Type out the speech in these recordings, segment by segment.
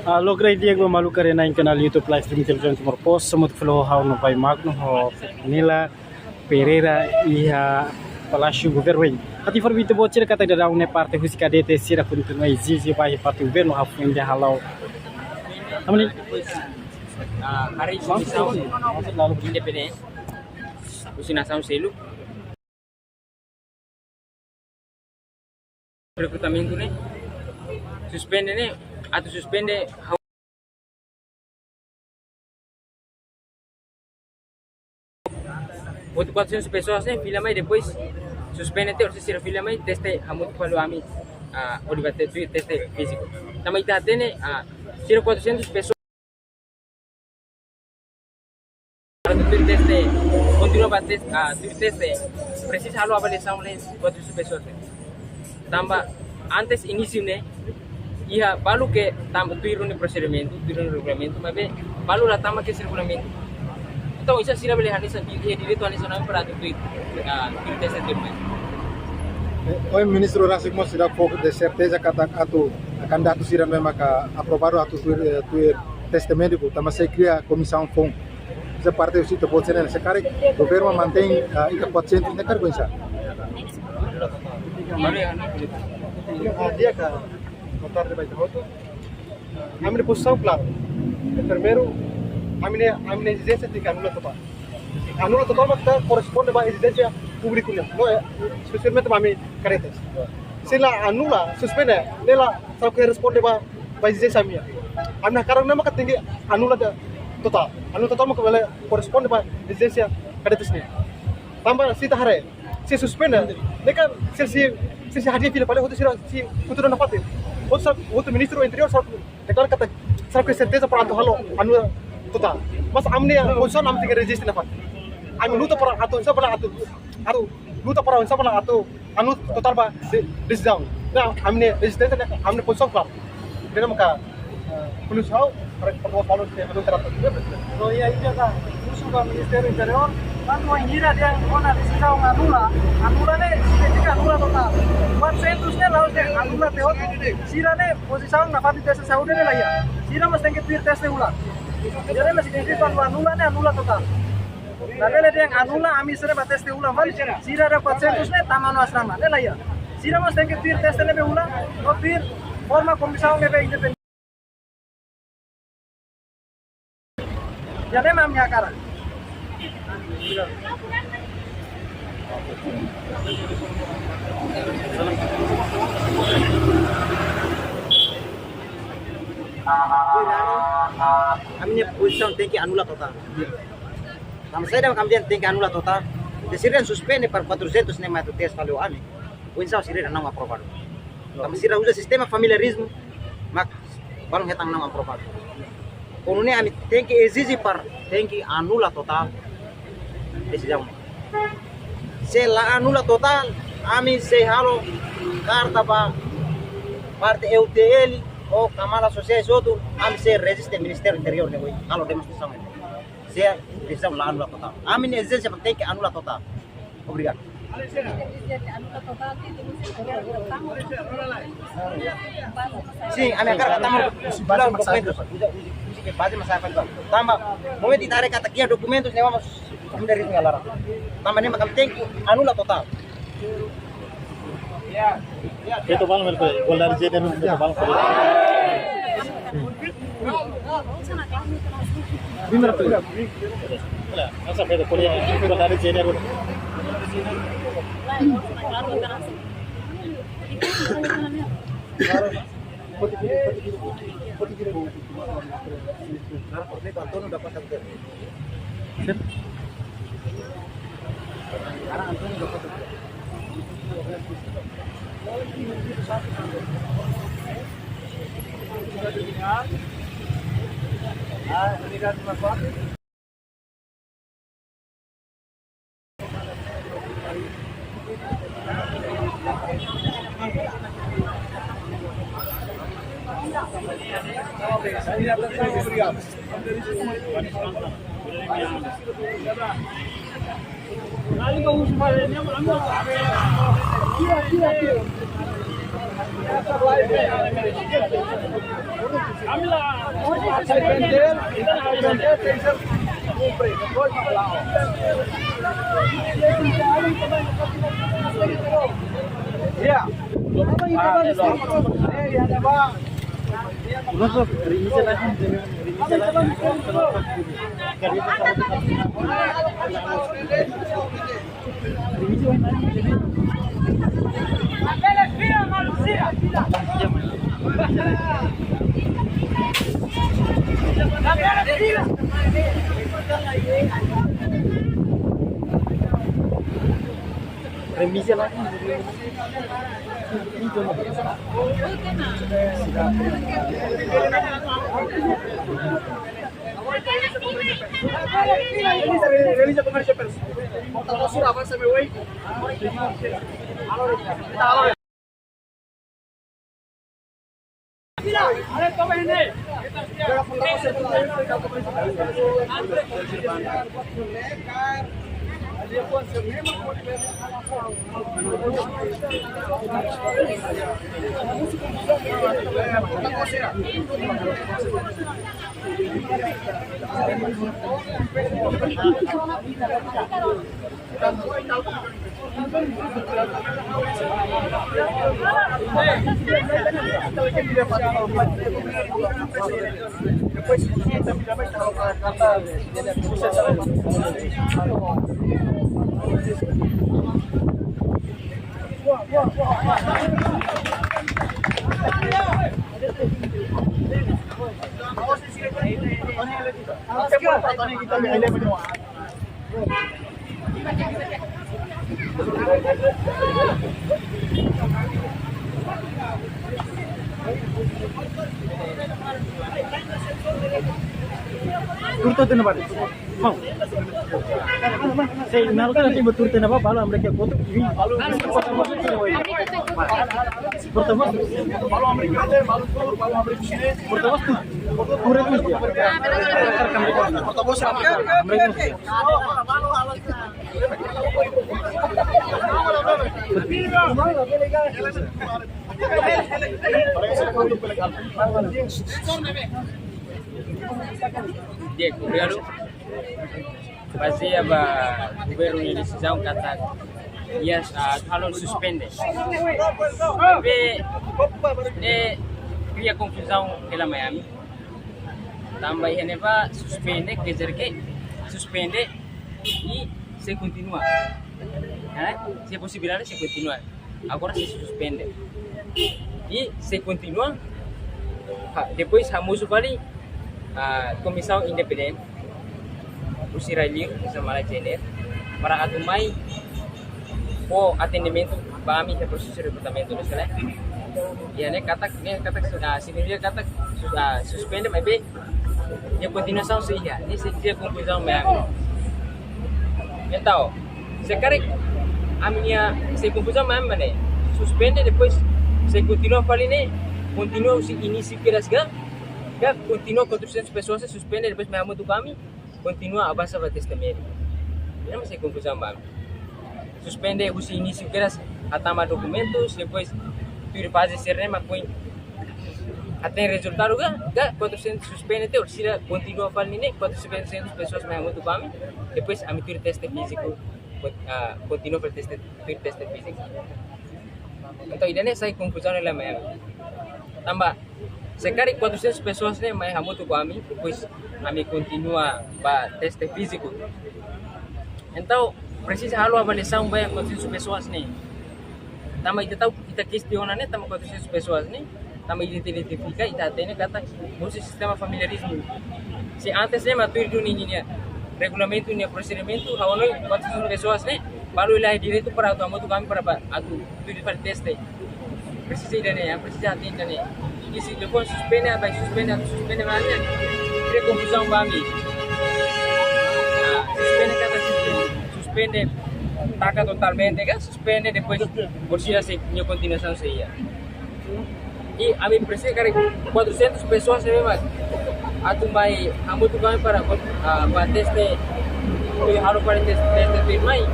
Logrei dia gua malu karena yang kenal YouTube live stream televisão Timor Post semut flow how no pai magno ho Nila Pereira ia Palácio Governo. Ati for bitu bocir kata da une parte husika DT sira continua exige pai parte governo ha fuende halau. Amni Hari Comissão Independente, Nação Selo, recrutamento né, suspende né, atau suspende outro 400 pessoas né, filha mais depois suspende até se filha mais teste muito falou a mim Oliver teste físico, também tá tendo 400 pessoas teste continua bater teste precisa halo avaliação né 400 pessoas tambah antes início né ia balu que tambah turun no procedimento turun no regulamento mas bem balu lá tambah que esse regulamento então isso sira boleh hadis direito ali sonam para tu teste termais o ministro Rasik mo sira foco de certeza kata atu candidato sira memang ka aprovado atu tu teste médico tambah saya cria comissão FOM essa parte eu cito pode ser sekarang governo mantém ika 400 nekar coisa dia ka votar de baita voto amne posição claro primeiro amne exigência de anula total mas corresponde ba exigência pública não é especialmente mami caretas se la anula suspende nela só que responde ba exigência minha amna karang nama katinggi anula total mau kembali corresponde ba exigência caretas ni tambah si tahare si suspende mereka si hadir pilih pada waktu si futuro na fatin waktu ministro interior declara kata sarap ke certeza para atu halo anu total mas amne position am tinggal register na fat ami luta para atu sa para atu luta para sa para atu anu total ba decisão na amne resistência amne position club dia maka polisi hau para follow se anu teratur so ya ini kan musuh ba ministério interior kan mau ingira dia ona decisão anula ne significa anula total 400 ne laos de anula teot sira ne posição na fati teste saúde ne lá ya sira mas tem que pedir teste ulang jadi mas significa anula ne anula total Lalu dia yang anula ami sere ba teste ulang vale sira ada 400 ne tamano asrama ne lá ya sira mas tem que pedir teste ne ulang o pedir forma comissão ne independente jadi mamnya cara kami posição tem que anular total. Nama saya dan kami tem que anular total. Decidiram suspende para 400 nem mais do teste falou ani. Posição seria não aprovado. Kami sira usa sistema familiarismo, mak balong hetang não aprovado. Konunya kami tem que exigir para tem que anular total. Decisão. Se la anula total, ami se halo carta ba parte EUTL ou Kamala Sociais outro, ami se resiste Ministério Interior ne boy. Halo demonstração. Se decisão la anula total. Ami ne exige tem que anula total. Obrigado. Sim, a minha cara também documentos. Que base masyarakat tambah mau ditarik kata kia dokumentos ne vamos dari ngalara tambah ne makam tem que anula total Itu bang mereka bola di sini itu bang. Bimar tu. Lah, masa beda kuliah bola di sini aku. Iya. Masuk, remisnya lagi. Remisnya lagi. Realiza comercio pers. Motor avanza me voy. Turto na ba? Mau. Say naruto nanti beturto na ba balo mereka foto ini. Pertama, Balo americano, balo tur, balo americano. pertama tu. Kurang tu dia. Portavoz Dia kuliah pasti apa governo di decisão kata ia kalau suspende tapi cria confusão pela Miami tambah ini pak suspende e se continua se possibilidade se continua agora se suspende e se continua depois Hamusu kali comissão independente o Sirailir sama Jener para atumai o atendimento kami ke proses recrutamento do sele ya ne kata siniria kata suspende mas be e continuação seria nesse dia conclusão mesmo então sekarang a minha se conclusão mesmo né suspende depois se continua falando continua o início que elas continua com 400 pessoas, se suspende, depois me do kami, continua avança para testemunho. Não sei confusão, mano. Suspende o início que eras atama documentos, depois tu faz esse rema põe até resultado ga 400 suspende, ou se continua falando 400 pessoas me do kami, depois a mitur teste físico, continua para teste físico. Então, ideia sai confusão lá mesmo. Tambah sekarang 400 pessoas né, mas hamutu kami, depois kami continua para teste físico. Então, precisa halo avaliação bem 400 pessoas né. Tama ita tahu kita questiona né, tama 400 pessoas né. Tama identifica ita tem kata usa sistema familiarismo. Se antes né matur do ninguém regulamento e procedimento, halo 400 pessoas né, baru ilahi direito para tu hamutu kami para atu tudo para teste. Precisa ida né, precisa atender né. E se depois suspende mais cria confusão kami. Suspende taca totalmente, suspende depois por si se minha continuação seria. E a mim precisa que 400 pessoas se vê mais. Atumbai hamutu kami para teste halo para teste firmai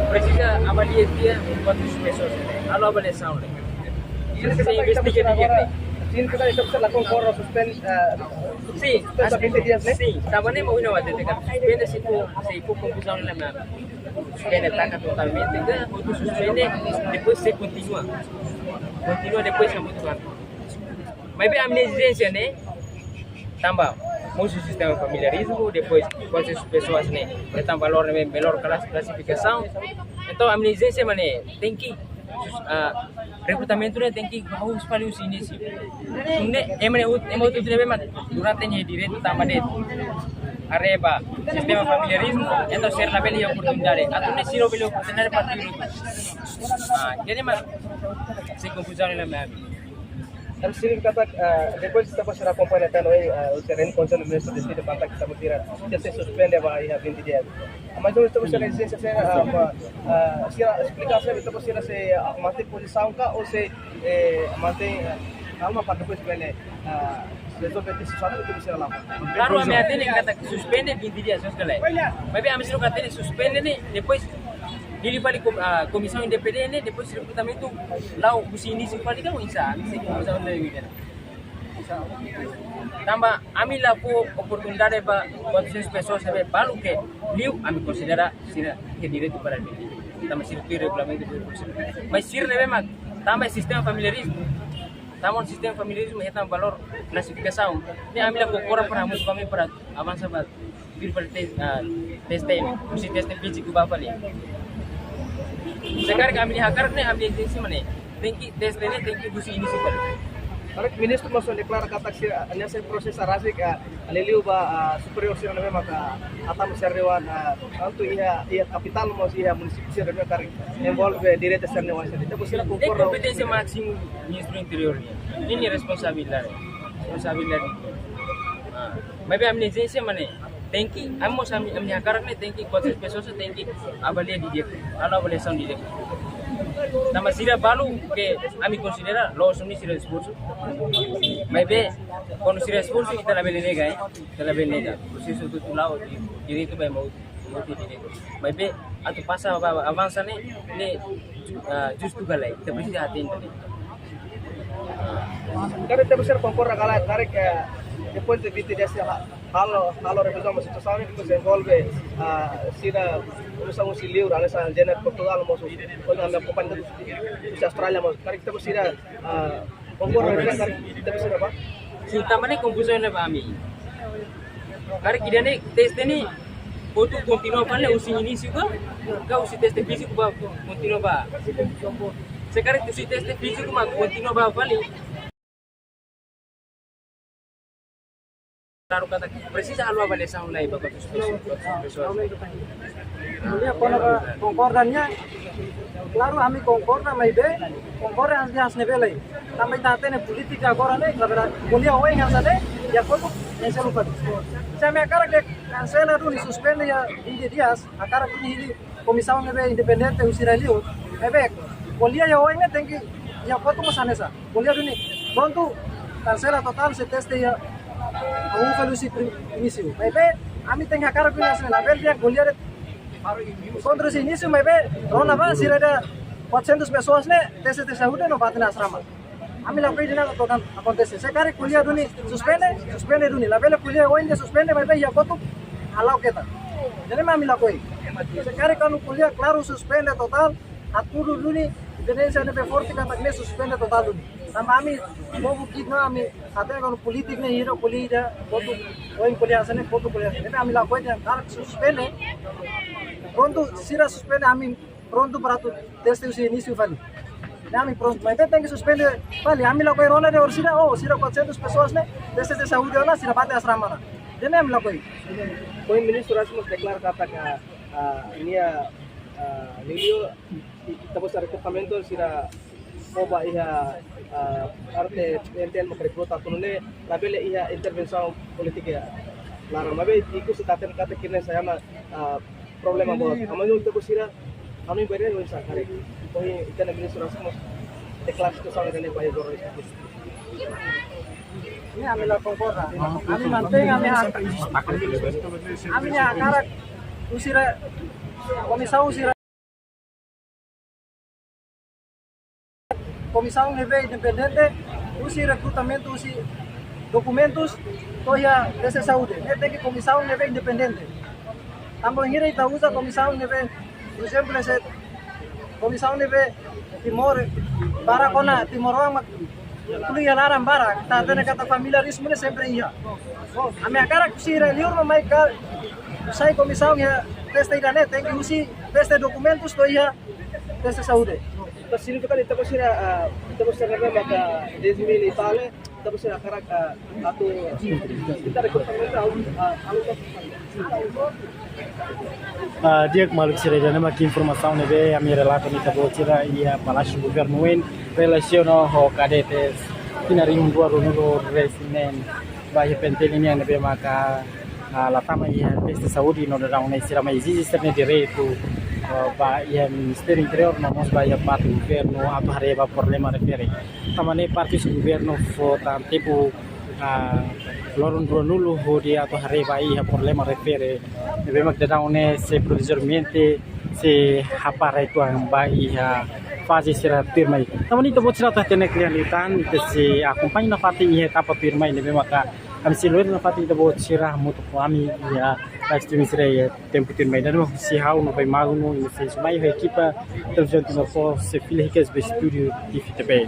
precisa avaliar dia 400 pessoas. Halo avaliação. Isso se investiga dia. Sin kita itu bisa lakukan koro suspend Sí, hasta 20 días, ¿no? sí, también hemos ido a detectar. Suspende si fue confusión en la mano. Suspende ataca totalmente, otro suspende, después se continúa. Continúa después se mutual. Maybe amnesia, ¿no? Tambah, musuh sistema familiarismo, depois quando as pessoas né, dão valor né, melhor classificação. Então, a amnesia mané, tem que recrutamento né, tem que harus paling os início. Né, emang itu tidak memang durante nya direito tambah det. Areba, sistema familiarismo, então ser la bela oportunidade. Atau né, se não bela oportunidade para tiru. Jadi mas, se confusão na minha. Dan sini kata depois kita pasar acompanhar hoy o terreno con el ministro de Estado para que estamos tira ya se suspende va a 20 días. Mas nós estamos na licença se explicar se estamos tira se mantém posição cá ou se mantém calma para depois ele resolver esse situação que bisa lá. Claro, a minha tene kata suspende 20 dias só que lá. Mas a minha kata suspende né, depois ele vai comissão independente, depois o recrutamento lá o início vai ligar bisa, se comissão independente. Tambah kami lah po oportunidade para outras pessoas saber balu que liu kami considera sira que direito para ele. Tambah sira que regulamento do procedimento. Mas sira leve mak tambah sistema familiarismo. Tambah sistema familiarismo é tambah valor classificação. Ni kami lah kokora para mus kami para avançar para vir para teste, usi teste físico bapa ali. Sekarang kami hakar ne kami agensi mana? Tengki tes ne tengki busi ini sih pada. Kalau ministro masuk deklar kata sih hanya se proses arasik aliliu ba superior sih namanya maka atam serrewan untuk ia kapital mau sih munisipal sih namanya kari involve direct serne wasa. Itu sih Ini kompetensi maksimum ministro interiornya. Ini responsabilidade. Maybe kami agensi mana? Tengki, amos kami hakar ne tengki kuatro pessoas tengki avalia di dia, avaliação di dia. Nama sira balu que a mi considera lo suni sira esforço. Maybe quando sira esforço kita la bele nega, kita la bele nega. Processo do lado direito vai mau direito. Maybe atu passa avança ne justo galai, kita precisa atender. Karena kita bisa kompor kala tarik depois de 20 dias halo revisamos situação e depois envolve sira usamos o livro alessa gener Portugal mosu quando a minha companhia de Austrália mosu tarik kita sira kompor kita bisa apa Si tamane confusão na kami. Kare kidane teste ni outro continua para o início ka usi teste físico ba continua ba. Sekarang usi teste físico ma continua ba vale. Claro kata precisa halu avaliação lá para as pessoas. Ini apa konkordannya? Claro, kami konkorda maybe konkorda has nebelai. Também tate ne politika agora ne, kabera kuliah oeng yang sade ya kopo yang selupa. Saya akara ke cancela dulu suspende ya 20 dias, akara ini komissão nebe independente usiraliu. Ebe kuliah ya oeng ne tenki ya kopo masanesa. Kuliah dulu pronto cancela total se teste ya ang ufalusi inisio. Maybe kami tengah akara ko ya sila bel dia kuliah contra esse início, mas rona ba sira da 400 pessoas né teste saúde no batina asrama. Kami lakukan ini total acontece. Sekarang kuliah duni suspende duni. La bela kuliah oin dia suspende, mas ya kotu halau kita. Jadi kami lakukan. Sekarang kalau kuliah claro suspende total, atur duni Indonesia nebe forte kata kene suspende total duni. Tambah kami mau bukit na kami katanya kalau politik nih hero kuliah kotu oin kuliah sana kotu kuliah. Jadi kami lakukan yang kalau suspende pronto sira suspende kami pronto para tu teste usi início vale. Kami pronto, mas tem que suspender. Vale, kami lakukan rona de orsira, sira 400 pessoas né, teste de saúde ona sira bate asrama. Jadi kami lakukan. Poin ministro Rasmus deklar kata ini Lilio kita bisa recrutamento sira oba iha arte enten mo recruta kunune labele iha intervenção politika larang mabe iku setaten kata kirne saya ma problema bos amanyo itu sira kami beri no isa kare poin ikan ministro Rasmus deklar situação dele para o Ini kami lakukan korda. Kami manteng kami akara usira komissão nebe independente usi recrutamento, usi documentos, toya desse saúde. Tem que comissão neve independente. Também hira ita usa comissão neve, por exemplo, esse comissão neve Timor, para kona Timor orang kuliah larang bara, tak ada kata familiarisme sempre iya. Ame akara kusira liur mamai ka, usai comissão ya teste irane, tem que usi teste documentos toya desse saúde. Sino ka dito ko sila na maka desmili tale tapos sila karak ato kita rekrutmen dia malu sira jana mak informação ne be ami relato ni tabo sira ia palácio governo en relaciono ho cadetes tinari un dua runulo resinen vai penteli ni ne be maka la tama ia peste saúde no da una sira mai existe ne direito ba ia ministério interior no mos ba ia parte governo ato hareba problema refere tamane parte do governo fo tam tipo lorun nulu ho dia ato hareba ia problema refere deve mak da une se provisoriamente se hapara itu ang ba ia fase sira firmai tamani to bot sira ta tene klianitan se acompanha na parte ia etapa firmai deve maka kami siluir na parte to bot sira mutu kami ia live sira ia tempo firmai dan si hau no vai mago no se sumai a equipa televisão no se filha que es studio de fitebei